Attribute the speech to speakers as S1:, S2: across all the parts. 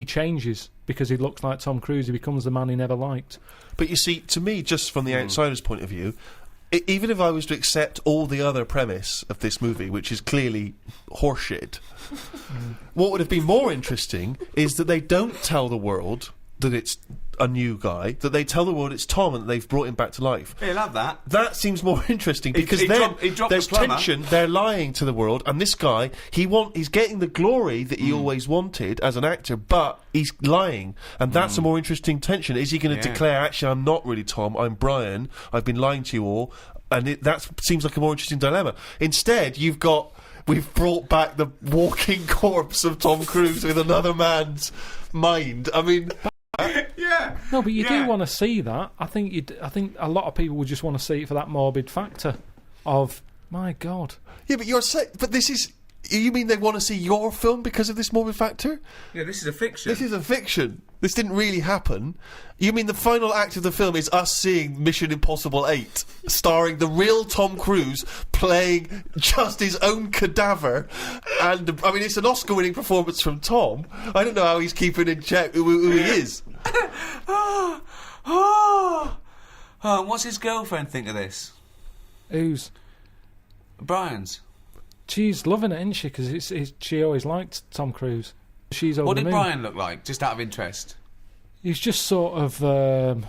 S1: changes because he looks like Tom Cruise. He becomes the man he never liked.
S2: But you see, to me, just from the outsider's point of view, even if I was to accept all the other premise of this movie, which is clearly horseshit, what would have been more interesting is that they don't tell the world that it's a new guy, that they tell the world it's Tom and that they've brought him back to life.
S3: He'll have that.
S2: That seems more interesting because
S3: he
S2: then
S3: dropped
S2: there's
S3: the plumber.
S2: tension, they're lying to the world, and this guy, he's getting the glory that he always wanted as an actor, but he's lying, and that's a more interesting tension. Is he going to declare, actually, I'm not really Tom, I'm Brian, I've been lying to you all, and that seems like a more interesting dilemma. Instead, we've brought back the walking corpse of Tom Cruise with another man's mind. I mean...
S3: Yeah.
S1: No, but you do want to see that. I think a lot of people would just want to see it for that morbid factor of, my God.
S2: Yeah, but this is... You mean they want to see your film because of this morbid factor?
S3: Yeah, this is a fiction.
S2: This is a fiction. This didn't really happen. You mean the final act of the film is us seeing Mission Impossible 8, starring the real Tom Cruise playing just his own cadaver, and I mean it's an Oscar-winning performance from Tom. I don't know how he's keeping in check who he is.
S3: What's his girlfriend think of this?
S1: Who's?
S3: Brian's.
S1: She's loving it, isn't she? Because she always liked Tom Cruise. She's over
S3: What
S1: the
S3: did
S1: moon.
S3: Brian look like, just out of interest?
S1: He's just sort of an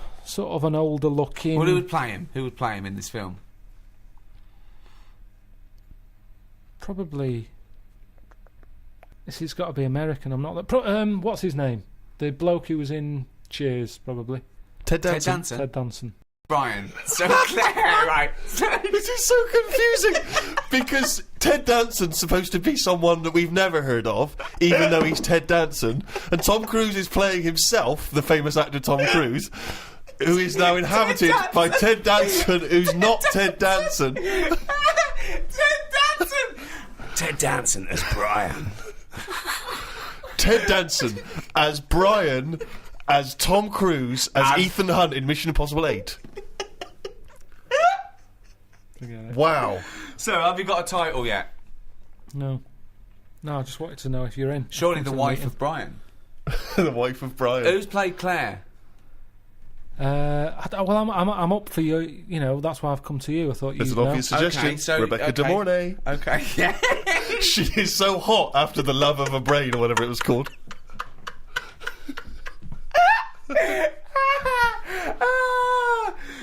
S1: older looking...
S3: Well, who would play him? Who would play him in this film?
S1: Probably... It's got to be American, I'm not that... what's his name? The bloke who was in Cheers, probably.
S2: Ted Danson.
S1: Ted Danson.
S3: Brian. So Claire, right.
S2: This is so confusing because Ted Danson's supposed to be someone that we've never heard of, even though he's Ted Danson, and Tom Cruise is playing himself, the famous actor Tom Cruise, who is now inhabited by Ted Danson, who's not Ted Danson.
S3: Ted Danson!
S4: Ted Danson as Brian.
S2: Ted Danson as Brian, as Tom Cruise, as Ethan Hunt in Mission Impossible 8. Wow.
S3: So, have you got a title yet?
S1: No, I just wanted to know if you're in.
S3: Surely the wife of Brian.
S2: The wife of Brian.
S3: Who's played Claire?
S1: I'm up for you. You know, that's why I've come to you. I thought
S2: There's
S1: you'd
S2: an
S1: know.
S2: obvious suggestion.
S3: Okay, so-
S2: Rebecca De Mornay.
S3: Okay, yeah.
S2: She is so hot after The Love of a Brain or whatever it was called.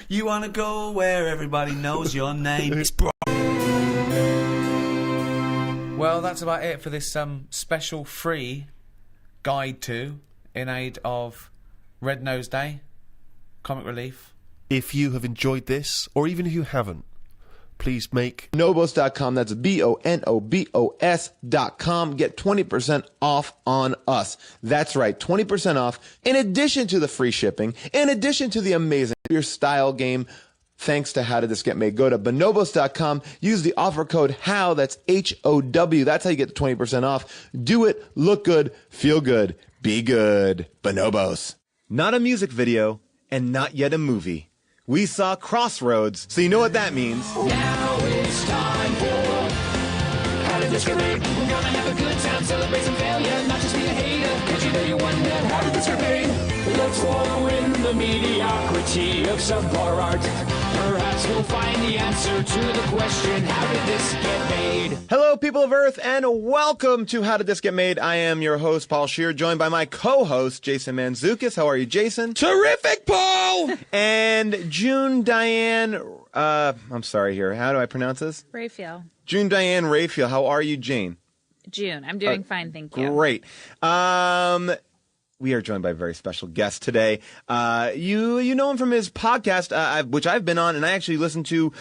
S3: You wanna go where everybody knows your name? It's Brian. Well, that's about it for this special free guide to in aid of Red Nose Day, Comic Relief.
S2: If you have enjoyed this, or even if you haven't, please make
S5: Bonobos.com. That's Bonobos.com. Get 20% off on us. That's right, 20% off. In addition to the free shipping, in addition to the amazing your style game, thanks to How Did This Get Made. Go to Bonobos.com. Use the offer code HOW. That's HOW. That's how you get the 20% off. Do it. Look good. Feel good. Be good. Bonobos. Not a music video and not yet a movie. We saw Crossroads, so you know what that means.
S6: Now it's time for How Did This Get Made? We're gonna have a good time, celebrate some failure, not just be a hater. Cause you know you wonder, how did this get made? Let's wallow in the mediocrity of subpar art. Perhaps we'll find the answer to the question, how did this get made?
S5: Hello, people of Earth, and welcome to How Did This Get Made? I am your host, Paul Scheer, joined by my co-host, Jason Mantzoukas. How are you, Jason?
S4: Terrific, Paul!
S5: And June Diane, I'm sorry here. How do I pronounce this?
S7: Raphael.
S5: June Diane Raphael. How are you, Jane?
S7: June. I'm doing fine, thank you.
S5: Great. We are joined by a very special guest today. You know him from his podcast, which I've been on, and I actually listened to.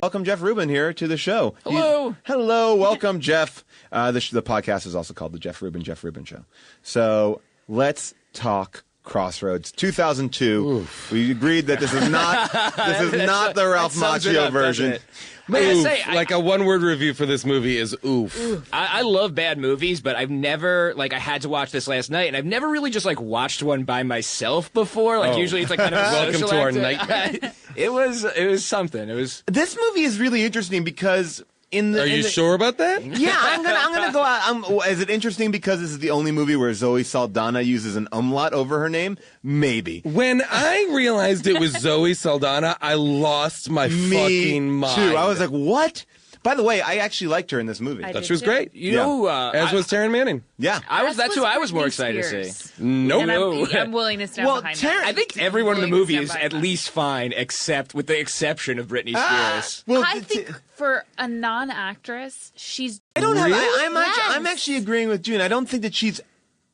S5: Welcome Jeff Rubin here to the show.
S7: Hello.
S5: Hello, welcome Jeff. The podcast is also called the Jeff Rubin Show. So let's talk Crossroads 2002. Oof. We agreed that this is not the Ralph Macchio version.
S4: Oof. Like a one-word review for this movie is oof.
S8: I love bad movies, but I've never, I had to watch this last night, and I've never really just, watched one by myself before. Usually it's, kind of a
S4: Welcome to our
S8: nightmare. It was something. It was...
S5: This movie is really interesting because
S4: Are you sure about that?
S5: Yeah, I'm gonna go out. Is it interesting because this is the only movie where Zoe Saldana uses an umlaut over her name? Maybe.
S4: When I realized it was Zoe Saldana, I lost my fucking mind.
S5: Too. I was like, what? By the way, I actually liked her in this movie.
S7: I
S4: Thought
S7: did
S4: she was
S7: too.
S4: great.
S8: You know,
S4: As was Taryn Manning.
S5: Yeah.
S8: That's who I was more
S7: Britney
S8: excited to
S7: Spears.
S8: see.
S4: Nope.
S7: And I'm willing to stand behind that.
S8: I think everyone in the
S7: Willing to
S8: movie
S7: stand
S8: is
S7: by
S8: at
S7: that.
S8: least fine, except with the exception of Britney Spears.
S5: Well,
S7: I think for a non-actress, she's.
S5: I don't have.
S7: Yes.
S5: I'm actually agreeing with June. I don't think that she's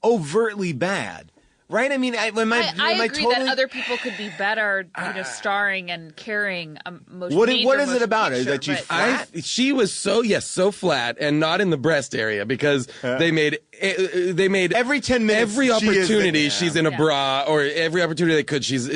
S5: overtly bad. Right? I mean,
S7: I agree
S5: totally...
S7: that other people could be better, starring and carrying a motion.
S5: What
S7: major
S5: is it
S7: motion
S5: about her?
S7: picture,
S5: That she's
S7: but-
S5: flat?
S4: She was so flat and not in the breast area because they made
S5: Every 10 minutes,
S4: every
S5: she is in-
S4: opportunity
S5: yeah.
S4: she's in a bra, or every opportunity they could she's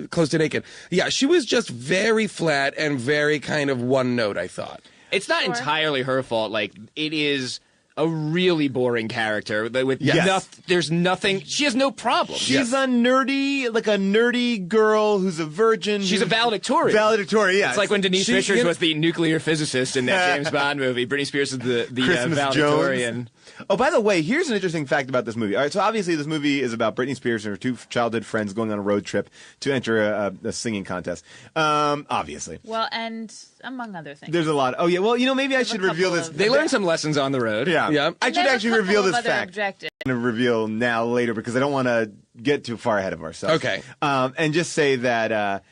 S4: close to naked. Yeah, she was just very flat and very kind of one note, I thought.
S8: It's not entirely her fault. Like, it is a really boring character with
S5: Yes.
S8: there's nothing. She has no problem.
S5: She's a nerdy girl who's a virgin.
S8: She's a valedictorian.
S5: Valedictorian, yeah.
S8: It's like when Denise
S4: She's
S8: Richards
S4: gonna-
S8: was the nuclear physicist in that James Bond movie. Britney Spears is the
S5: Christmas
S8: valedictorian.
S5: Jones. Oh, by the way, here's an interesting fact about this movie. All right, so obviously this movie is about Britney Spears and her two childhood friends going on a road trip to enter a singing contest. Obviously.
S7: Well, and among other things.
S5: There's a lot. Oh, yeah, well, maybe I
S7: There's a
S5: should reveal
S7: couple
S5: this.
S7: of-
S8: They learned some lessons on the road.
S5: Yeah.
S4: Yeah.
S5: I should actually reveal this fact.
S7: Objectives.
S5: I'm going to reveal now later because I don't want to get too far ahead of ourselves.
S4: Okay.
S5: And just say that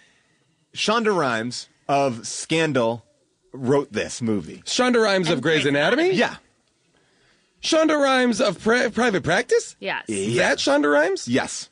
S5: Shonda Rhimes of Scandal wrote this movie.
S4: Shonda Rhimes of Grey's Anatomy?
S5: Yeah.
S4: Shonda Rhimes of Private Practice?
S7: Yes.
S4: That Shonda Rhimes?
S5: Yes.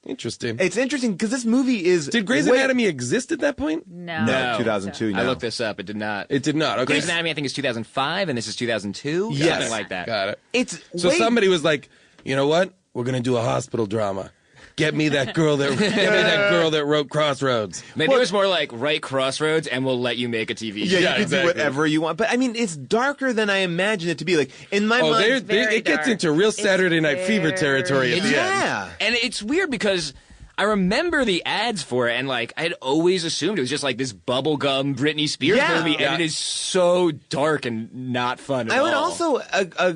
S4: Interesting.
S5: It's interesting because this movie is...
S4: Did Grey's Anatomy exist at that point?
S7: No.
S5: No, 2002.
S8: I
S5: no.
S8: looked this up. It did not.
S4: It did not. Okay.
S8: Grey's Anatomy, I think, is 2005, and this is 2002.
S5: Yes.
S8: Something like that.
S4: Got it.
S5: It's
S4: So somebody was like, you know what? We're going to do a hospital drama. Get me that girl that wrote Crossroads.
S8: Maybe it was more like write Crossroads, and we'll let you make a TV show.
S5: Yeah, you
S4: Yeah,
S5: can
S4: exactly.
S5: do whatever you want. But, I mean, it's darker than I imagined it to be. Like, in my mind...
S4: It gets into real Saturday Night Fever territory at the end.
S5: Yeah.
S8: And it's weird because I remember the ads for it, and like I had always assumed it was just like this bubblegum Britney Spears
S5: Yeah.
S8: movie, and it is so dark and not fun at
S5: I
S8: all.
S5: would also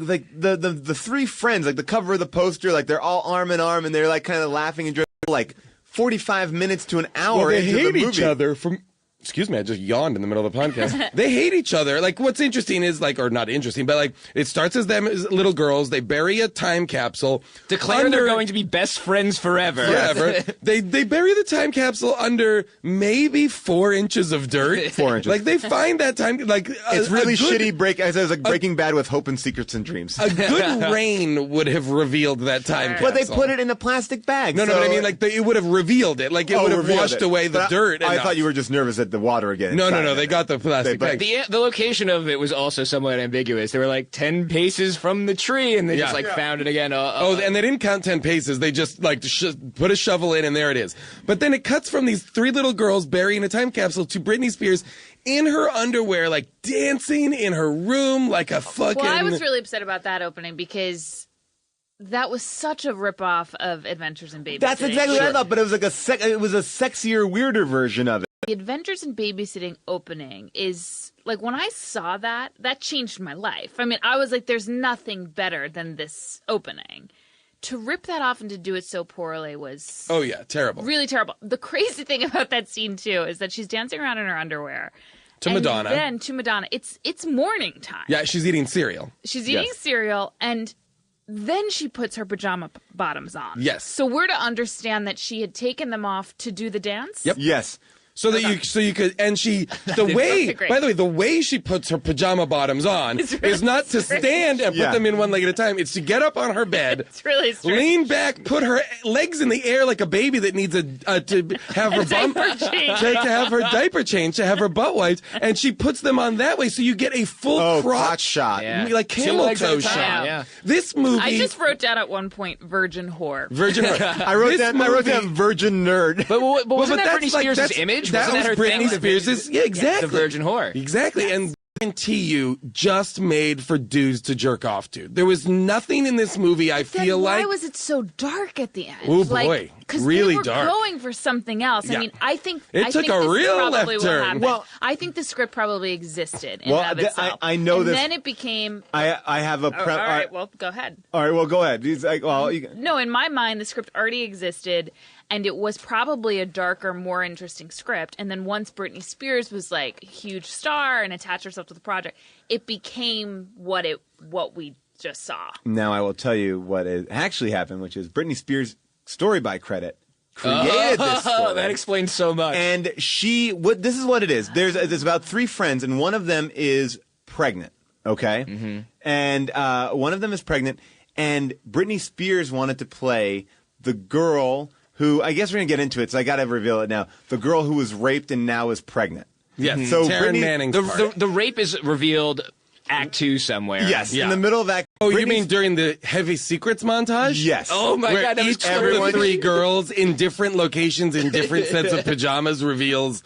S5: like the three friends, like the cover of the poster, like they're all arm in arm and they're like kind of laughing and joking, like 45 minutes to an hour
S4: Well, they
S5: into
S4: hate
S5: the movie.
S4: each other from. Excuse me, I just yawned in the middle of the podcast. They hate each other. Like, what's interesting is, like, or not interesting, but, like, it starts as them as little girls. They bury a time capsule.
S8: Declare they're going to be best friends forever.
S4: Forever. They bury the time capsule under maybe 4 inches of dirt.
S5: 4 inches.
S4: Like, they find that time, like,
S5: It's really
S4: a good,
S5: shitty as it was like Breaking Bad with Hope and Secrets and Dreams.
S4: A good rain would have revealed that time capsule.
S5: But they put it in a plastic bag.
S4: No, but I mean, like, it would have revealed it. Like, it would have
S5: revealed
S4: washed
S5: it.
S4: away the
S5: But
S4: dirt.
S5: I
S4: enough.
S5: thought you were just nervous at the water again.
S4: No, they got the plastic
S5: They-
S4: bag.
S8: The location of it was also somewhat ambiguous. They were like 10 paces from the tree, and they just
S4: Yeah.
S8: found it again.
S4: And they didn't count 10 paces. They just like put a shovel in and there it is. But then it cuts from these 3 little girls burying a time capsule to Britney Spears in her underwear, like dancing in her room like a fucking...
S7: Well, I was really upset about that opening because that was such a ripoff of Adventures in Babysitting.
S5: That's exactly what I thought, but it was like it was a sexier, weirder version of it.
S7: The Adventures in Babysitting opening is like when I saw that changed my life. I mean, I was like, there's nothing better than this opening. To rip that off and to do it so poorly was
S4: Oh, yeah, terrible.
S7: really terrible. The crazy thing about that scene too is that she's dancing around in her underwear.
S4: To
S7: and
S4: Madonna.
S7: Then to Madonna. It's morning time.
S4: Yeah, she's eating cereal.
S7: She's eating
S5: Yes.
S7: cereal and then she puts her pajama bottoms on.
S4: Yes.
S7: So we're to understand that she had taken them off to do the dance?
S4: Yep.
S5: Yes.
S4: So you could, and
S7: Okay, great.
S4: by the way, the way she puts her pajama bottoms on
S7: It's really
S4: is not to
S7: strange.
S4: stand and put
S5: Yeah.
S4: them in one leg at a time. It's to get up on her bed,
S7: It's really strange.
S4: lean back, put her legs in the air like a baby that needs to have her bum,
S7: diaper change.
S4: to have her diaper changed, to have her butt wiped, and she puts them on that way, so you get a full
S5: crotch shot.
S8: Yeah.
S4: like
S8: 2
S4: camel
S8: legs at a
S4: toe
S8: time,
S4: shot.
S8: yeah.
S4: This movie,
S7: I just wrote down at one point virgin whore.
S4: Virgin.
S5: I wrote down virgin nerd.
S8: But wasn't that
S4: that's
S8: Britney
S4: like-
S8: Spears'
S4: that's-
S8: image?
S4: That
S8: Wasn't
S4: was
S8: her
S4: Britney
S8: thing?
S4: Spears'. Yeah, exactly.
S8: The virgin whore.
S4: Exactly, and guarantee you just made for dudes to jerk off to. There was nothing in this movie I feel
S7: why
S4: like.
S7: was it so dark at the end?
S4: Oh, boy.
S7: Because
S4: Really
S7: they were
S4: dark.
S7: going for something else.
S4: Yeah.
S7: I mean, I think
S4: It
S7: I
S4: took
S7: think
S4: a
S7: this is
S4: real
S7: probably
S4: left
S7: what
S4: turn.
S7: happened.
S5: Well-
S7: I think the script probably existed in
S5: Well,
S7: and of itself.
S5: I know
S7: and
S5: this.
S7: then it became.
S5: I have a
S7: All
S5: prep.
S7: right, well, go ahead.
S5: All right, well, go ahead. He's like, well,
S7: No, in my mind, the script already existed, and it was probably a darker, more interesting script. And then once Britney Spears was like a huge star and attached herself to the project, it became what we just saw.
S5: now I will tell you what actually happened, which is Britney Spears, story by credit, created this story.
S8: Oh, that explains so much.
S5: And this is what it is. There's about 3 friends, and one of them is pregnant. Okay, and one of them is pregnant, and Britney Spears wanted to play the girl who, I guess we're gonna get into it, so I gotta reveal it now. The girl who was raped and now is pregnant.
S4: Yes,
S5: So
S4: Taryn
S5: Britney-
S4: Manning's
S8: the,
S4: part.
S8: the rape is revealed Act 2 somewhere.
S5: Yes,
S4: Yeah.
S5: in the middle of that.
S4: Oh, you
S5: Britney-
S4: mean during the Heavy Secrets montage?
S5: Yes.
S8: Oh my
S4: Where
S8: God, that was
S4: each of
S5: everyone-
S4: the 3 girls in different locations in different sets of pajamas reveals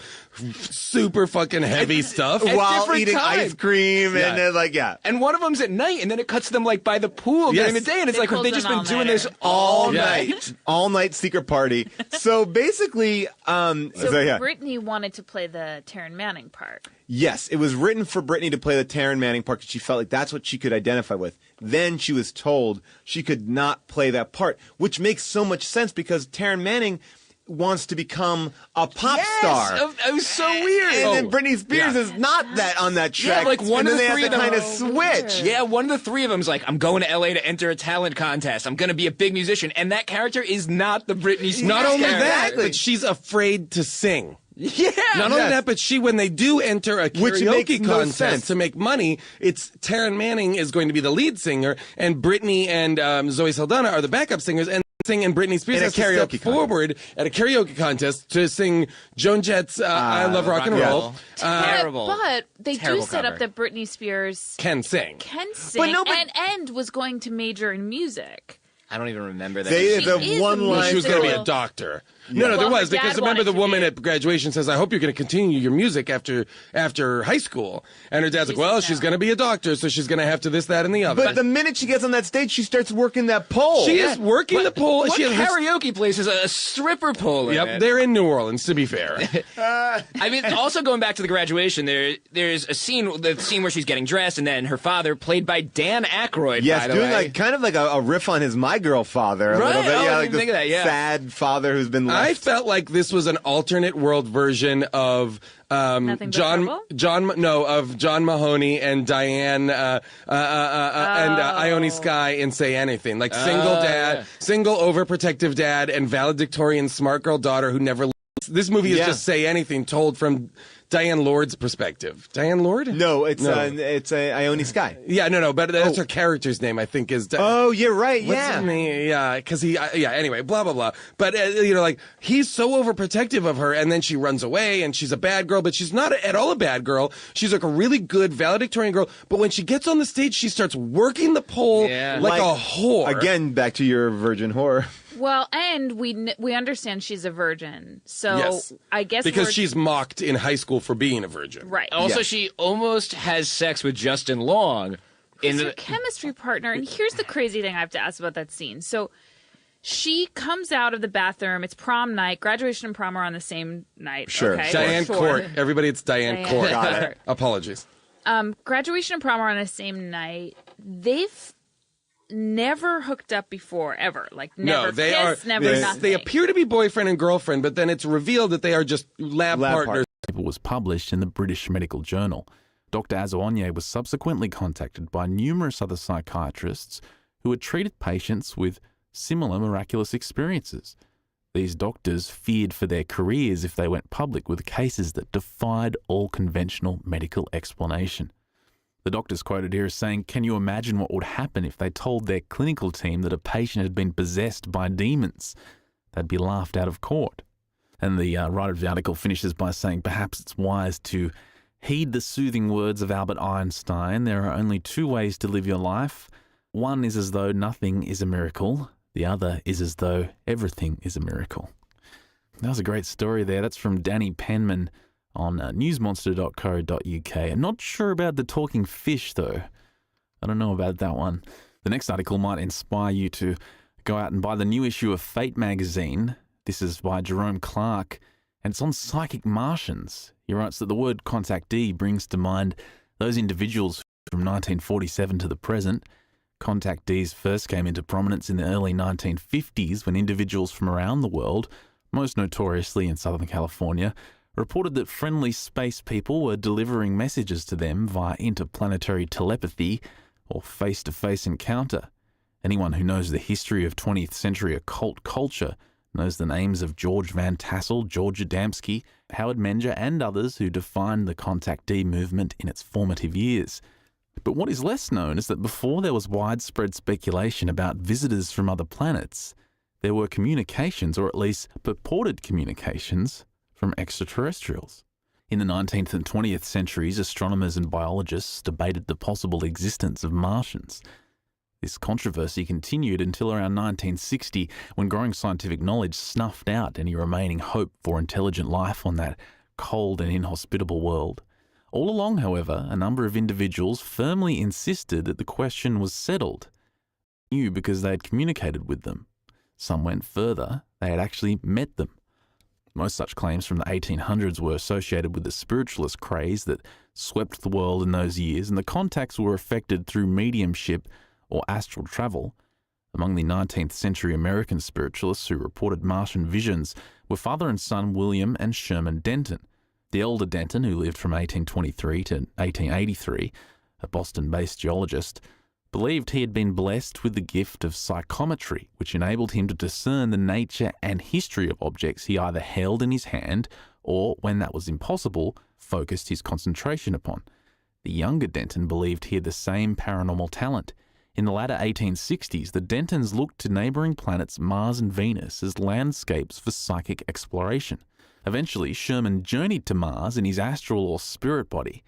S4: super fucking heavy stuff.
S5: while
S8: different
S5: eating
S8: time.
S5: ice cream
S4: Yeah.
S5: and then
S8: And one of them's at night, and then it cuts them like by the pool during
S4: Yes.
S8: the day, and it's
S7: They
S8: like have
S7: pulled
S8: they just
S7: an
S8: been doing this
S7: all-nighter.
S5: all night secret party. So basically,
S7: So
S5: yeah.
S7: Britney wanted to play the Taryn Manning part.
S5: Yes, it was written for Britney to play the Taryn Manning part because she felt like that's what she could identify with. Then she was told she could not play that part, which makes so much sense because Taryn Manning wants to become a pop star.
S8: It was so weird.
S5: And then Britney Spears is not that on that track.
S8: Yeah, like one
S5: and
S8: of
S5: then
S8: the
S5: they
S8: three
S5: have
S8: of
S5: to
S8: them.
S5: kind of switch.
S8: Yeah, one of the 3 of them's like, I'm going to LA to enter a talent contest. I'm going to be a big musician. And that character is not the Britney Spears
S4: Not only
S8: character.
S4: that, but she's afraid to sing.
S8: Yeah.
S4: Not only
S5: Yes.
S4: that, but when they do enter a
S5: Which makes
S4: karaoke
S5: no
S4: contest
S5: sense.
S4: to make money, it's Taryn Manning is going to be the lead singer, and Britney and Zoe Saldana are the backup singers, and sing, and Britney Spears
S5: In a
S4: has to step
S5: karaoke contest.
S4: forward at a karaoke contest to sing Joan Jett's "I Love Rock and Roll."
S8: Terrible.
S7: But they
S8: Terrible
S7: do set
S8: cover.
S7: up that Britney Spears
S4: Can sing.
S7: can sing
S5: no, but-
S7: and was going to major in music.
S8: I don't even remember that.
S5: They,
S7: She
S5: the
S7: is
S5: one
S7: a
S4: Well,
S5: line.
S4: she was going to be a
S7: Musical.
S4: doctor. No, there
S7: Well,
S4: was
S7: her dad
S4: because remember
S7: wanted
S4: the
S7: to
S4: woman
S7: be.
S4: at graduation says, "I hope you're going to continue your music after high school," and her dad's like,
S7: She
S4: "Well,
S7: said
S4: she's
S7: no.
S4: going to be a doctor, so she's going to have to this, that, and the other."
S5: But the minute she gets on that stage, she starts working that pole.
S4: She is working the pole.
S8: What
S4: She has
S8: karaoke place is a stripper pole in
S4: Yep,
S8: it?
S4: they're in New Orleans, to be fair.
S8: I mean, also going back to the graduation, there's the scene where she's getting dressed, and then her father, played by Dan Aykroyd,
S5: Yes,
S8: by the
S5: doing
S8: way.
S5: like kind of like a riff on his My Girl father a
S8: Right?
S5: little bit.
S8: Oh,
S5: Yeah,
S8: I
S5: like
S8: didn't
S5: this
S8: think of that, yeah.
S5: sad father who's been left.
S4: I felt like this was an alternate world version of
S7: Nothing But Trouble?
S4: of John Mahoney and Diane and Ione Skye in Say Anything, like single dad,
S8: yeah.
S4: single overprotective dad, and valedictorian smart girl daughter who never. This movie is
S5: Yeah.
S4: just Say Anything told from Diane Lord's perspective. Diane Lord?
S5: No, it's Ione Skye.
S4: Yeah, no, but that's her character's name. I think is.
S5: Oh, you're right.
S4: What's
S5: Yeah.
S4: his name? Yeah, because anyway, blah, blah, blah. But, like, he's so overprotective of her, and then she runs away, and she's a bad girl, but she's not at all a bad girl. She's like a really good valedictorian girl, but when she gets on the stage, she starts working the pole
S8: Yeah.
S4: like a whore.
S5: Again, back to your virgin whore.
S7: Well, and we understand she's a virgin, so
S4: Yes.
S7: I guess
S4: Because
S7: we're-
S4: she's mocked in high school for being a virgin.
S7: right.
S8: Also,
S5: Yeah.
S8: she almost has sex with Justin Long.
S7: It's her chemistry partner. And here's the crazy thing I have to ask about that scene. So she comes out of the bathroom. It's prom night. Graduation and prom are on the same night.
S5: Sure.
S7: Okay,
S4: Diane
S7: sure.
S4: Court. Everybody, it's Diane
S7: Diane
S4: Court.
S7: Court.
S4: Apologies.
S7: Graduation and prom are on the same night. They've never hooked up before, ever. Like never
S4: No, they
S7: kissed,
S4: are.
S7: never nothing.
S4: They appear to be boyfriend and girlfriend, but then it's revealed that they are just lab partners.
S9: paper was published in the British Medical Journal. Dr. Azoanye was subsequently contacted by numerous other psychiatrists who had treated patients with similar miraculous experiences. These doctors feared for their careers if they went public with cases that defied all conventional medical explanation. The doctors quoted here as saying, "Can you imagine what would happen if they told their clinical team that a patient had been possessed by demons? They'd be laughed out of court." And the writer of the article finishes by saying, "Perhaps it's wise to heed the soothing words of Albert Einstein. There are only two ways to live your life. One is as though nothing is a miracle. The other is as though everything is a miracle." That was a great story there. That's from Danny Penman on newsmonster.co.uk. I'm not sure about the talking fish, though. I don't know about that one. The next article might inspire you to go out and buy the new issue of Fate magazine. This is by Jerome Clark, and it's on psychic Martians. He writes that the word contactee brings to mind those individuals from 1947 to the present. Contactees first came into prominence in the early 1950s when individuals from around the world, most notoriously in Southern California, reported that friendly space people were delivering messages to them via interplanetary telepathy or face-to-face encounter. Anyone who knows the history of 20th century occult culture knows the names of George Van Tassel, George Adamski, Howard Menger, and others who defined the contactee movement in its formative years. But what is less known is that before there was widespread speculation about visitors from other planets, there were communications, or at least purported communications, from extraterrestrials. In the 19th and 20th centuries, astronomers and biologists debated the possible existence of Martians. This controversy continued until around 1960, when growing scientific knowledge snuffed out any remaining hope for intelligent life on that cold and inhospitable world. All along, however, a number of individuals firmly insisted that the question was settled. They knew because they had communicated with them. Some went further, they had actually met them. Most such claims from the 1800s were associated with the spiritualist craze that swept the world in those years, and the contacts were effected through mediumship or astral travel. Among the 19th century American spiritualists who reported Martian visions were father and son William and Sherman Denton. The elder Denton, who lived from 1823 to 1883, a Boston-based geologist, believed he had been blessed with the gift of psychometry, which enabled him to discern the nature and history of objects he either held in his hand or, when that was impossible, focused his concentration upon. The younger Denton believed he had the same paranormal talent. In the latter 1860s, the Dentons looked to neighbouring planets Mars and Venus as landscapes for psychic exploration. Eventually, Sherman journeyed to Mars in his astral or spirit body.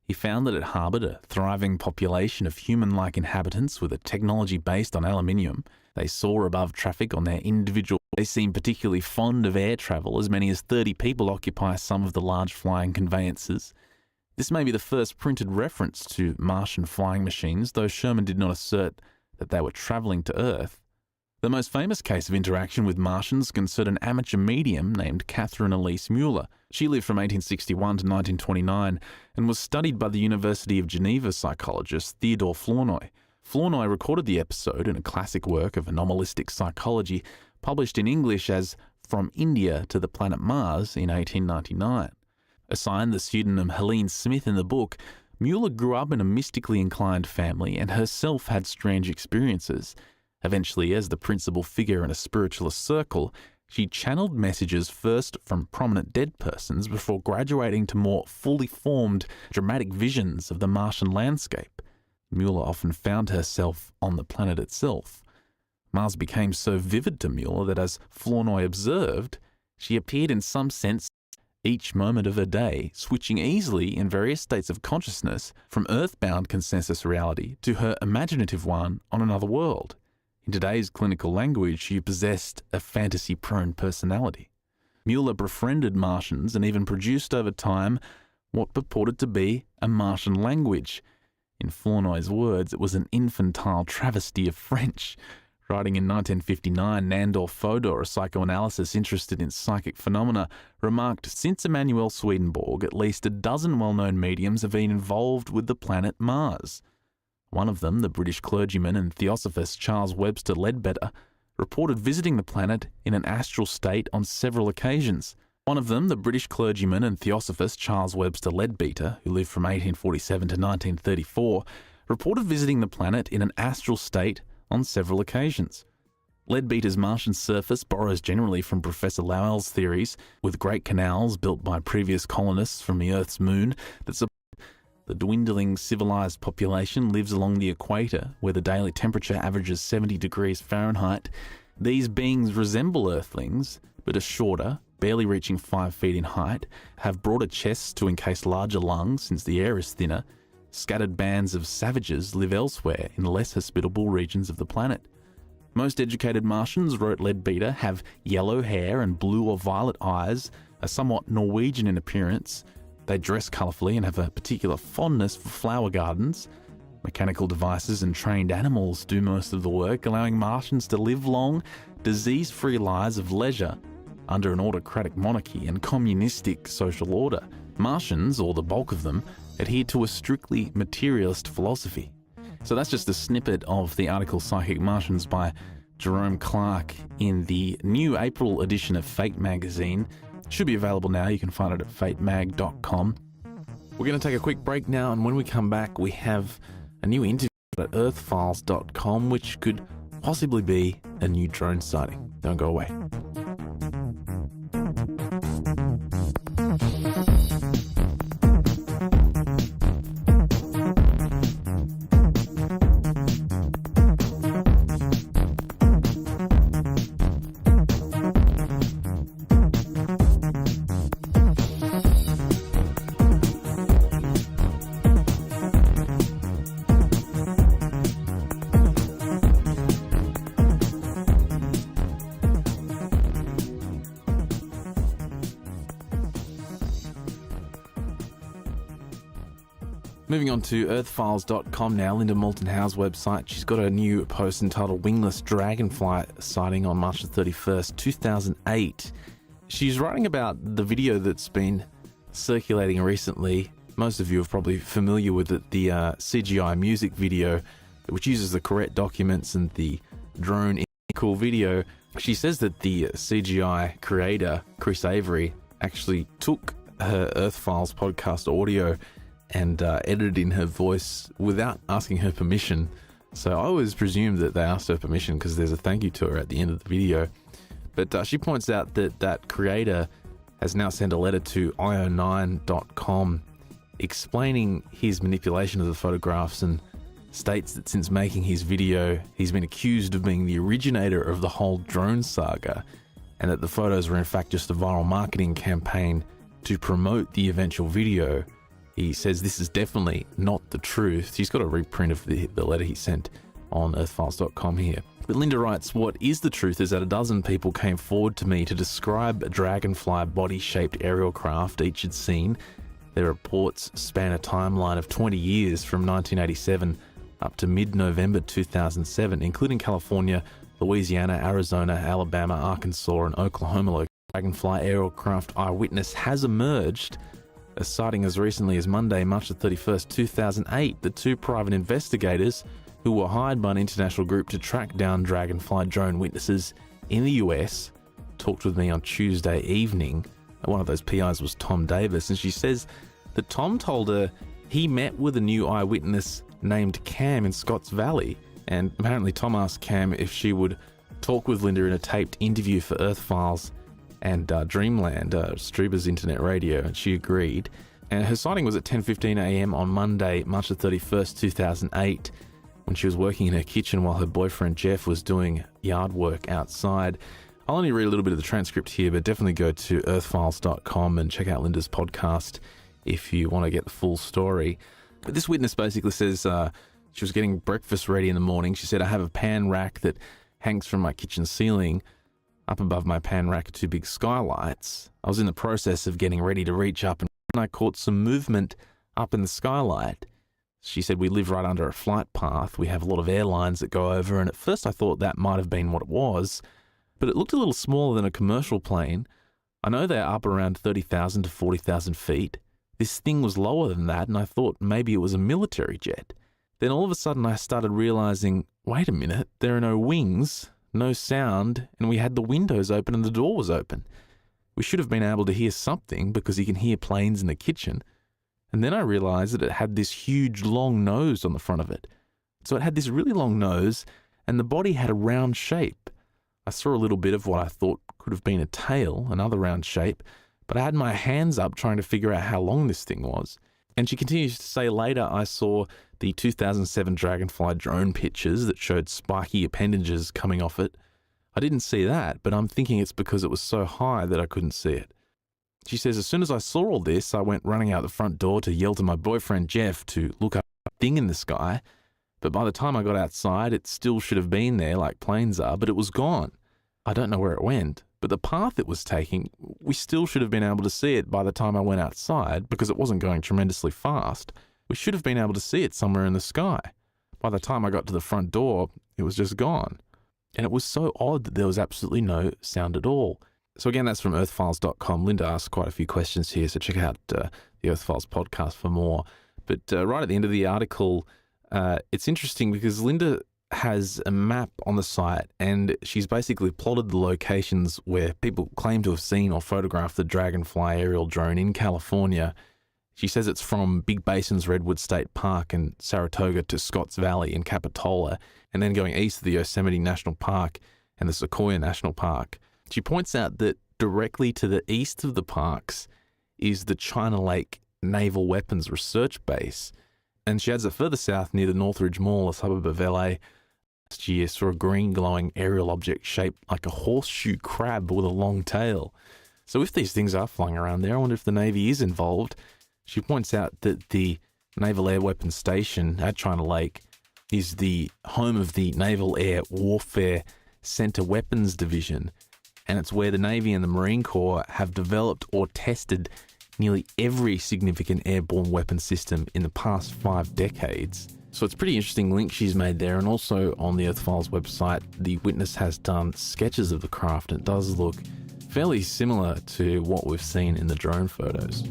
S9: He found that it harboured a thriving population of human-like inhabitants with a technology based on aluminium. They soar above traffic on their individual. They seem particularly fond of air travel. As many as 30 people occupy some of the large flying conveyances. This may be the first printed reference to Martian flying machines, though Sherman did not assert that they were travelling to Earth. The most famous case of interaction with Martians concerned an amateur medium named Catherine Elise Mueller. She lived from 1861 to 1929 and was studied by the University of Geneva psychologist Theodore Flournoy. Flournoy recorded the episode in a classic work of anomalistic psychology published in English as From India to the Planet Mars in 1899. Assigned the pseudonym Helene Smith in the book, Mueller grew up in a mystically inclined family and herself had strange experiences. Eventually, as the principal figure in a spiritualist circle, she channeled messages first from prominent dead persons before graduating to more fully formed, dramatic visions of the Martian landscape. Mueller often found herself on the planet itself. Mars became so vivid to Mueller that, as Flournoy observed, she appeared in some sense each moment of her day, switching easily in various states of consciousness from earthbound consensus reality to her imaginative one on another world. In today's clinical language, she possessed a fantasy-prone personality. Mueller befriended Martians and even produced over time what purported to be a Martian language. In Flournoy's words, it was an infantile travesty of French. Writing in 1959, Nandor Fodor, a psychoanalyst interested in psychic phenomena, remarked, since Emanuel Swedenborg, at least a dozen well-known mediums have been involved with the planet Mars. One of them, the British clergyman and theosophist Charles Webster Leadbeater, reported visiting the planet in an astral state on several occasions. One of them, the British clergyman and theosophist Charles Webster Leadbeater, who lived from 1847 to 1934, reported visiting the planet in an astral state on several occasions. Leadbeater's Martian surface borrows generally from Professor Lowell's theories, with great canals built by previous colonists from the Earth's moon that support the dwindling civilized population lives along the equator, where the daily temperature averages 70 degrees Fahrenheit. These beings resemble Earthlings, but are shorter, barely reaching 5 feet in height, have broader chests to encase larger lungs since the air is thinner. Scattered bands of savages live elsewhere in less hospitable regions of the planet. Most educated Martians, wrote Leadbeater, have yellow hair and blue or violet eyes, are somewhat Norwegian in appearance. They dress colourfully and have a particular fondness for flower gardens. Mechanical devices and trained animals do most of the work, allowing Martians to live long, disease-free lives of leisure under an autocratic monarchy and communistic social order. Martians, or the bulk of them, adhere to a strictly materialist philosophy. So that's just a snippet of the article Psychic Martians by Jerome Clark in the new April edition of Fate magazine. It should be available now. You can find it at fatemag.com. We're going to take a quick break now, and when we come back, we have a new interview at earthfiles.com, which could possibly be a new drone sighting. Don't go away. Moving on to earthfiles.com now, Linda Moulton Howe's website. She's got a new post entitled Wingless Dragonfly Sighting on March the 31st, 2008. She's writing about the video that's been circulating recently. Most of you are probably familiar with it, the CGI music video, which uses the correct documents and the drone in cool video. She says that the CGI creator, Chris Avery, actually took her Earth Files podcast audio and edited in her voice without asking her permission. So I always presumed that they asked her permission because there's a thank you to her at the end of the video. But she points out that that creator has now sent a letter to io9.com explaining his manipulation of the photographs, and states that since making his video, he's been accused of being the originator of the whole drone saga, and that the photos were in fact just a viral marketing campaign to promote the eventual video. He says this is definitely not the truth. He's got a reprint of the letter he sent on earthfiles.com here. But Linda writes, what is the truth is that a dozen people came forward to me to describe a dragonfly body-shaped aerial craft each had seen. Their reports span a timeline of 20 years from 1987 up to mid-November 2007, including California, Louisiana, Arizona, Alabama, Arkansas, and Oklahoma. Dragonfly aircraft eyewitness has emerged. A sighting as recently as Monday, March the 31st, 2008, the two private investigators who were hired by an international group to track down dragonfly drone witnesses in the US talked with me on Tuesday evening. One of those PIs was Tom Davis, and she says that Tom told her he met with a new eyewitness named Cam in Scotts Valley, and apparently Tom asked Cam if she would talk with Linda in a taped interview for Earth Files and Dreamland, Struber's internet radio, and she agreed. And her sighting was at 10:15 a.m. on Monday, March the 31st, 2008, when she was working in her kitchen while her boyfriend Jeff was doing yard work outside. I'll only read a little bit of the transcript here, but definitely go to earthfiles.com and check out Linda's podcast if you want to get the full story. But this witness basically says she was getting breakfast ready in the morning. She said, I have a pan rack that hangs from my kitchen ceiling. Up above my pan rack are two big skylights. I was in the process of getting ready to reach up and I caught some movement up in the skylight. She said, we live right under a flight path. We have a lot of airlines that go over, and at first I thought that might have been what it was, but it looked a little smaller than a commercial plane. I know they're up around 30,000 to 40,000 feet. This thing was lower than that, and I thought maybe it was a military jet. Then all of a sudden I started realizing, wait a minute, there are no wings, no sound, and we had the windows open and the door was open. We should have been able to hear something because you can hear planes in the kitchen. And then I realized that it had this huge long nose on the front of it. So it had this really long nose, and the body had a round shape. I saw a little bit of what I thought could have been a tail, another round shape, but I had my hands up trying to figure out how long this thing was. And she continues to say, later I saw the 2007 Dragonfly drone pictures that showed spiky appendages coming off it. I didn't see that, but I'm thinking it's because it was so high that I couldn't see it. She says, as soon as I saw all this, I went running out the front door to yell to my boyfriend Jeff to look up a thing in the sky. But by the time I got outside, it still should have been there like planes are, but it was gone. I don't know where it went. But the path it was taking, we still should have been able to see it by the time I went outside because it wasn't going tremendously fast. We should have been able to see it somewhere in the sky. By the time I got to the front door, it was just gone. And it was so odd that there was absolutely no sound at all. So again, that's from earthfiles.com. Linda asked quite a few questions here, so check out the Earthfiles podcast for more. But right at the end of the article, it's interesting because Linda has a map on the site and she's basically plotted the locations where people claim to have seen or photographed the Dragonfly aerial drone in California. She says it's from Big Basin's Redwood State Park in Saratoga to Scotts Valley in Capitola, and then going east to the Yosemite National Park and the Sequoia National Park. She points out that directly to the east of the parks is the China Lake Naval Weapons Research Base, and she adds that further south near the Northridge Mall, a suburb of LA, last year saw a green glowing aerial object shaped like a horseshoe crab with a long tail. So if these things are flying around there, I wonder if the Navy is involved. She points out that the Naval Air Weapons Station at China Lake is the home of the Naval Air Warfare Center Weapons Division, and it's where the Navy and the Marine Corps have developed or tested nearly every significant airborne weapon system in the past 5 decades. So it's a pretty interesting link she's made there, and also on the Earthfiles website, the witness has done sketches of the craft, and it does look fairly similar to what we've seen in the drone photos.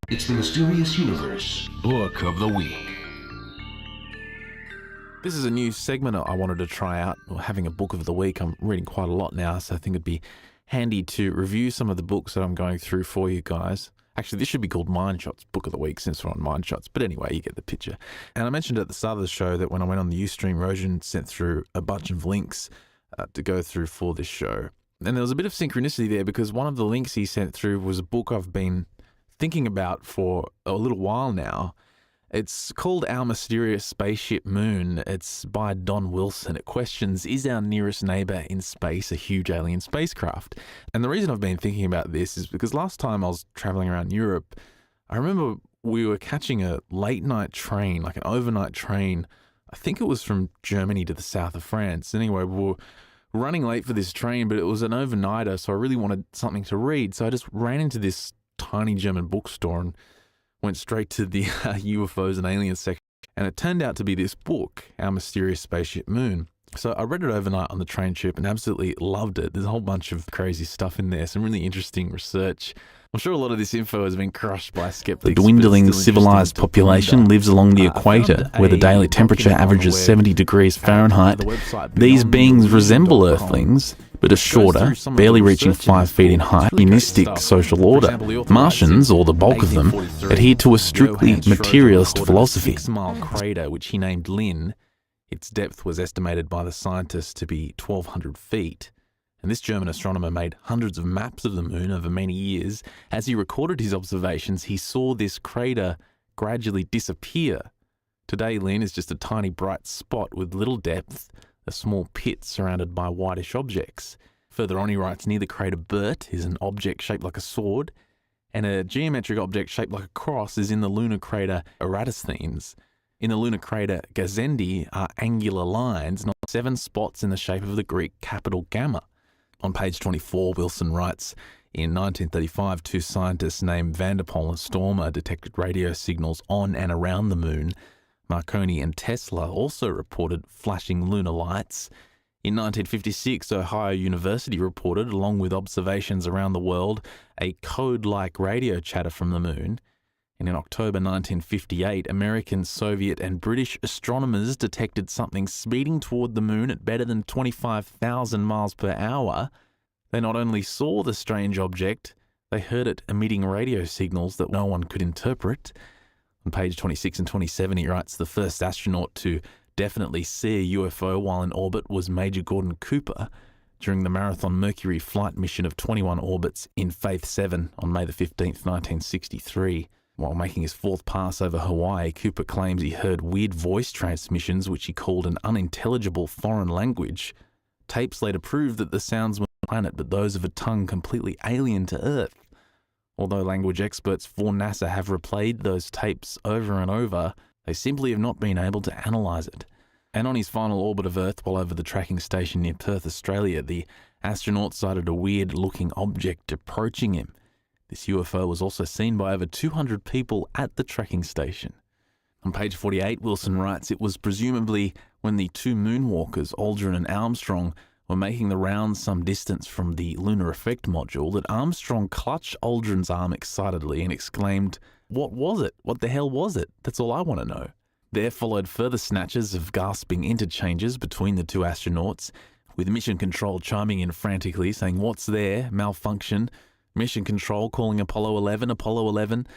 S6: It's the Mysterious Universe Book of the Week.
S9: This is a new segment I wanted to try out, having a book of the week. I'm reading quite a lot now, so I think it'd be handy to review some of the books that I'm going through for you guys. Actually, this should be called Mind Shots Book of the Week since we're on Mind Shots. But anyway, you get the picture. And I mentioned at the start of the show that when I went on the Ustream, Rojan sent through a bunch of links to go through for this show. And there was a bit of synchronicity there because one of the links he sent through was a book I've been thinking about for a little while now. It's called Our Mysterious Spaceship Moon. It's by Don Wilson. It questions, is our nearest neighbor in space a huge alien spacecraft? And the reason I've been thinking about this is because last time I was traveling around Europe, I remember we were catching a late night train, like an overnight train. I think it was from Germany to the south of France. Anyway, we were running late for this train, but it was an overnighter, so I really wanted something to read. So I just ran into this tiny German bookstore and went straight to the UFOs and aliens section, and it turned out to be this book, Our Mysterious Spaceship Moon. So I read it overnight on the train trip and absolutely loved it. There's a whole bunch of crazy stuff in there, some really interesting research. I'm sure a lot of this info has been crushed by skeptics.
S10: The dwindling civilized population lives along the equator, where the daily temperature averages 70 degrees Fahrenheit. These beings resemble Earthlings, but are shorter, barely reaching 5 feet in height, in mystic social order. Martians, or the bulk of them, adhere to a strictly materialist philosophy.
S9: 6-mile crater, which he named Lynn. Its depth was estimated by the scientists to be 1,200 feet. And this German astronomer made hundreds of maps of the moon over many years. As he recorded his observations, he saw this crater gradually disappear. Today, Lynn is just a tiny bright spot with little depth, a small pit surrounded by whitish objects. Further on, he writes, near the crater Bert is an object shaped like a sword, and a geometric object shaped like a cross is in the lunar crater Eratosthenes. In the lunar crater Gazendi are angular lines, not 7 spots in the shape of the Greek capital Gamma. On page 24, Wilson writes, in 1935, 2 scientists named Vanderpoel and Stormer detected radio signals on and around the moon. Marconi and Tesla also reported flashing lunar lights. In 1956, Ohio University reported, along with observations around the world, a code-like radio chatter from the moon. And in October 1958, American, Soviet and British astronomers detected something speeding toward the moon at better than 25,000 miles per hour. They not only saw the strange object, they heard it emitting radio signals that no one could interpret. On page 26 and 27, he writes, the first astronaut to definitely see a UFO while in orbit was Major Gordon Cooper during the Marathon Mercury flight mission of 21 orbits in Faith 7 on May the 15th, 1963.
S10: While making his fourth pass over Hawaii, Cooper claims he heard weird voice transmissions which he called an unintelligible foreign language. Tapes later proved that the sounds were on the planet, but those of a tongue completely alien to Earth. Although language experts for NASA have replayed those tapes over and over, they simply have not been able to analyse it. And on his final orbit of Earth, while over the tracking station near Perth, Australia, the astronaut sighted a weird-looking object approaching him. This UFO was also seen by over 200 people at the tracking station. On page 48, Wilson writes, it was presumably when the two moonwalkers, Aldrin and Armstrong, were making the rounds some distance from the Lunar Effect module that Armstrong clutched Aldrin's arm excitedly and exclaimed, "What was it? What the hell was it? That's all I want to know." There followed further snatches of gasping interchanges between the two astronauts, with Mission Control chiming in frantically, saying, "What's there? Malfunction." Mission Control calling Apollo 11, Apollo 11.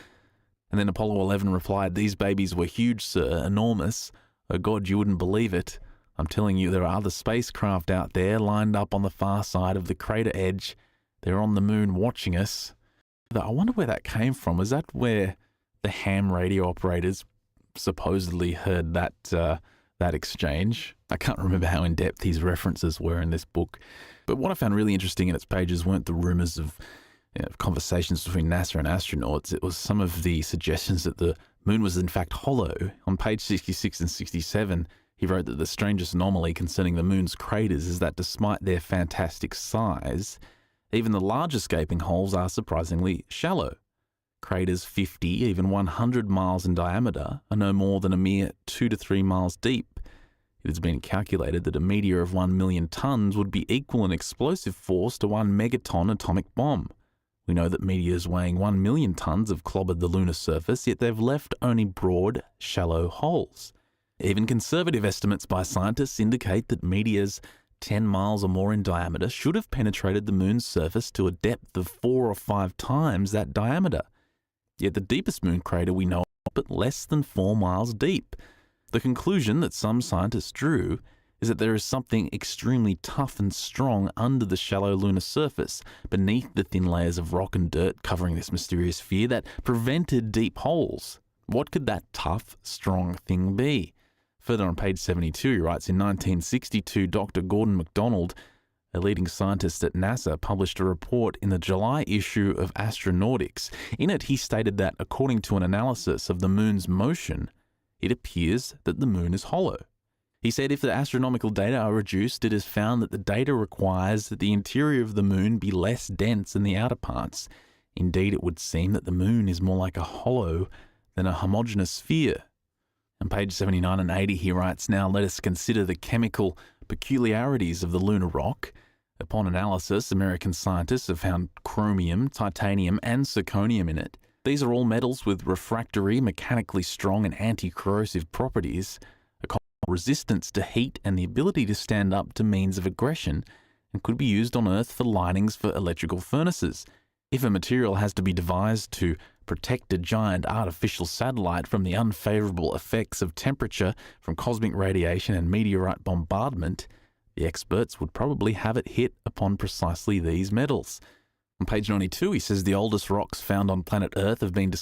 S10: And then Apollo 11 replied, "These babies were huge, sir, enormous. Oh God, you wouldn't believe it. I'm telling you, there are other spacecraft out there lined up on the far side of the crater edge. They're on the moon watching us." I wonder where that came from. Was that where the ham radio operators supposedly heard that exchange? I can't remember how in-depth his references were in this book. But what I found really interesting in its pages weren't the rumours of conversations between NASA and astronauts. It was some of the suggestions that the moon was in fact hollow. On page 66 and 67, he wrote that the strangest anomaly concerning the moon's craters is that despite their fantastic size, even the largest gaping holes are surprisingly shallow. Craters 50, even 100 miles in diameter are no more than a mere 2 to 3 miles deep. It has been calculated that a meteor of 1 million tons would be equal in explosive force to 1 megaton atomic bomb. We know that meteors weighing 1 million tons have clobbered the lunar surface, yet they've left only broad, shallow holes. Even conservative estimates by scientists indicate that meteors 10 miles or more in diameter should have penetrated the moon's surface to a depth of 4 or 5 times that diameter. Yet the deepest moon crater we know of but less than 4 miles deep. The conclusion that some scientists drew is that there is something extremely tough and strong under the shallow lunar surface, beneath the thin layers of rock and dirt covering this mysterious sphere that prevented deep holes. What could that tough, strong thing be? Further on page 72, he writes, in 1962, Dr. Gordon MacDonald, a leading scientist at NASA, published a report in the July issue of Astronautics. In it, he stated that, according to an analysis of the moon's motion, it appears that the moon is hollow. He said if the astronomical data are reduced, it is found that the data requires that the interior of the moon be less dense than the outer parts. Indeed, it would seem that the moon is more like a hollow than a homogeneous sphere. On page 79 and 80, he writes, now let us consider the chemical peculiarities of the lunar rock. Upon analysis, American scientists have found chromium, titanium, and zirconium in it. These are all metals with refractory, mechanically strong, and anti-corrosive properties, a resistance to heat, and the ability to stand up to means of aggression, and could be used on Earth for linings for electrical furnaces. If a material has to be devised to protect a giant artificial satellite from the unfavourable effects of temperature from cosmic radiation and meteorite bombardment, the experts would probably have it hit upon precisely these metals. On page 92, he says the oldest rocks found on planet Earth have been discovered